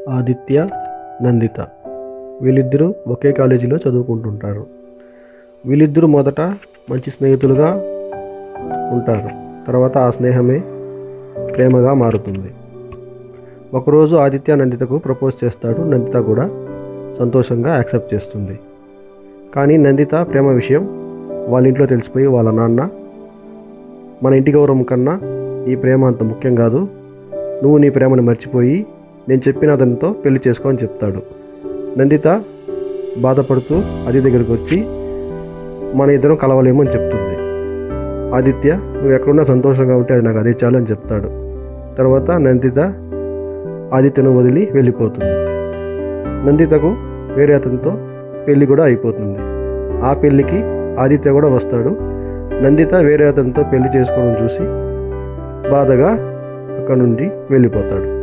ఆదిత్య, నందిత వీళ్ళిద్దరూ ఒకే కాలేజీలో చదువుకుంటుంటారు. వీళ్ళిద్దరూ మొదట మంచి స్నేహితులుగా ఉంటారు. తర్వాత ఆ స్నేహమే ప్రేమగా మారుతుంది. ఒకరోజు ఆదిత్య నందితకు ప్రపోజ్ చేస్తాడు. నందిత కూడా సంతోషంగా యాక్సెప్ట్ చేస్తుంది. కానీ నందిత ప్రేమ విషయం వాళ్ళ ఇంట్లో తెలిసిపోయి వాళ్ళ నాన్న, మన ఇంటి గౌరవం కన్నా ఈ ప్రేమ అంత ముఖ్యం కాదు, నువ్వు నీ ప్రేమను మర్చిపోయి నేను చెప్పిన అతనితో పెళ్లి చేసుకో అని చెప్తాడు. నందిత బాధపడుతూ ఆదిత్య దగ్గరికి వచ్చి మన ఇద్దరం కలవలేము అని చెప్తుంది. ఆదిత్య నువ్వు ఎక్కడున్నా సంతోషంగా ఉంటే అది నాకు అదే చాలు అని చెప్తాడు. తర్వాత నందిత ఆదిత్యను వదిలి వెళ్ళిపోతుంది. నందితకు వేరే అతనితో పెళ్ళి కూడా అయిపోతుంది. ఆ పెళ్ళికి ఆదిత్య కూడా వస్తాడు. నందిత వేరే అతనితో పెళ్లి చేసుకోవడం చూసి బాధగా అక్కడ నుండి వెళ్ళిపోతాడు.